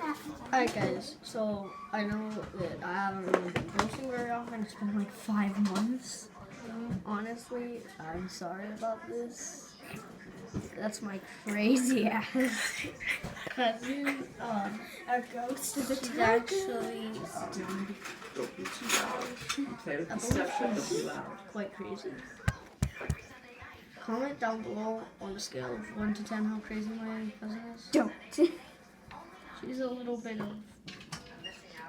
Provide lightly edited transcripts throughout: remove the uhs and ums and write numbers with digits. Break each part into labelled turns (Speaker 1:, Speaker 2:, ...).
Speaker 1: Alright guys, so I know that I haven't really been posting very often. It's been like 5 months. Honestly, I'm sorry about this. That's my crazy ass cousin. A ghost of she's actually quite crazy. Comment down below on a scale of 1 to 10 how crazy my cousin is.
Speaker 2: Don't.
Speaker 1: She's a little bit of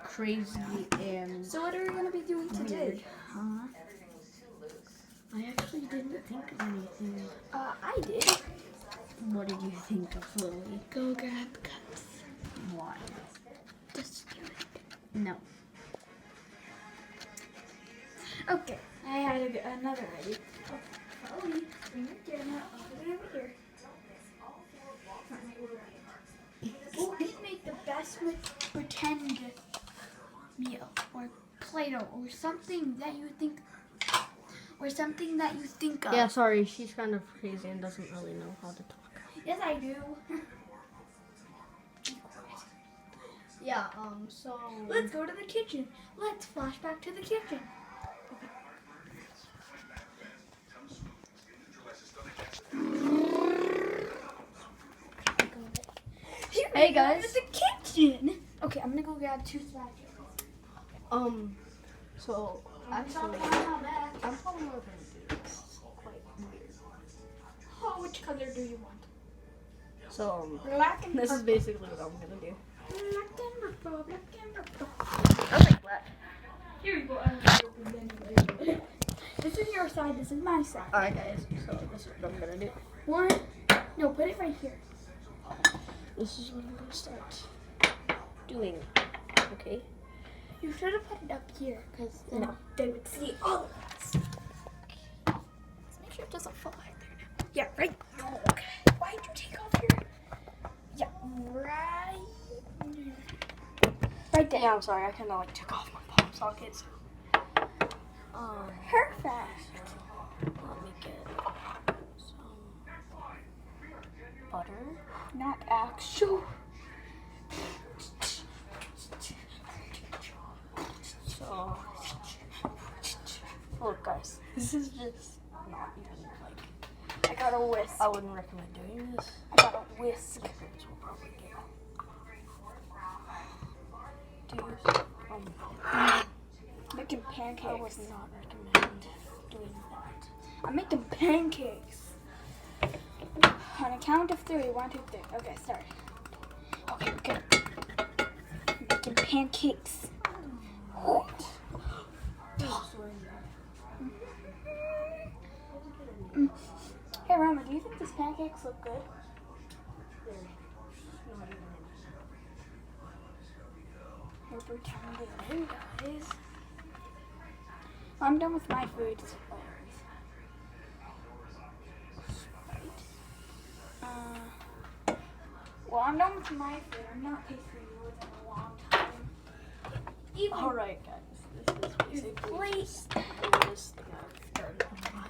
Speaker 1: crazy and.
Speaker 2: So what are we gonna be doing today?
Speaker 1: Huh? I actually didn't think of anything.
Speaker 2: I did.
Speaker 1: What did you think of, Lily?
Speaker 2: Go grab cups.
Speaker 1: Why?
Speaker 2: Just do it.
Speaker 1: No.
Speaker 2: Okay, I had another idea. Chloe, bring your camera over here. Who can make the best pretend meal or Play-Doh or something that you think of?
Speaker 1: Yeah, sorry, she's kind of crazy and doesn't really know how to talk.
Speaker 2: Yes, I do.
Speaker 1: Yeah, so
Speaker 2: Let's go to the kitchen. Let's flash back to the kitchen.
Speaker 1: Hey guys.
Speaker 2: To the kitchen. Okay, I'm gonna go grab 2 slices.
Speaker 1: So actually, I'm probably not gonna do this. It's quite weird.
Speaker 2: Oh, which color do you want?
Speaker 1: So
Speaker 2: Black and
Speaker 1: this
Speaker 2: purple.
Speaker 1: is basically what I'm gonna do.
Speaker 2: Black and purple, black and purple.
Speaker 1: I like black.
Speaker 2: Here we go. This is your side. This is my side.
Speaker 1: Alright guys, so this is what I'm gonna do.
Speaker 2: One. No, put it right here.
Speaker 1: This is what I'm gonna start doing. Okay.
Speaker 2: You should have put it up here, because then
Speaker 1: No.
Speaker 2: they would see all of us. Okay. Let's make sure it doesn't fall right there now. Yeah, right. Oh, okay. Why'd you take off your? Yeah, right. Right there.
Speaker 1: Yeah, I'm sorry. I kind of like took off my pop sockets.
Speaker 2: Perfect.
Speaker 1: Let me get some butter.
Speaker 2: Not actual.
Speaker 1: So, look, guys, this is just not even like.
Speaker 2: I got a whisk.
Speaker 1: I wouldn't recommend doing this.
Speaker 2: I got a whisk.
Speaker 1: Kids will probably get.
Speaker 2: Making pancakes.
Speaker 1: I would not recommend doing that.
Speaker 2: I'm making pancakes. On a count of 3. 1, 2, 3. Okay, start. Okay, good. I'm making pancakes. Hey, Rama, do you think these pancakes look good? We're pretending in, guys. I'm done with my food. Well, I'm done with my food. I'm not pacing you in a long time.
Speaker 1: Alright, guys. This is basically just the latest thing I've started on my.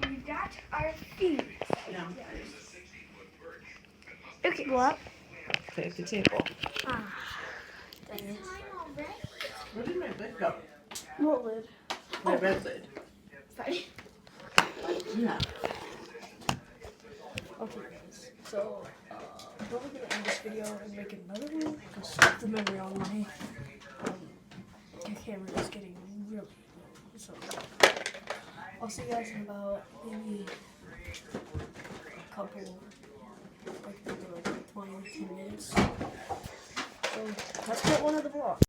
Speaker 2: We got our food.
Speaker 3: No.
Speaker 2: Okay.
Speaker 1: What?
Speaker 3: Take the table.
Speaker 1: Dang it.
Speaker 3: Where did my lid go?
Speaker 1: What lid?
Speaker 3: My red lid.
Speaker 2: Sorry.
Speaker 3: Yeah.
Speaker 1: Okay, guys. So, I'm probably gonna end this video and make another one because the memory on my camera is getting really low. So, I'll see you guys in about maybe a couple, like maybe like 20 minutes. So, let's get one of the vlogs.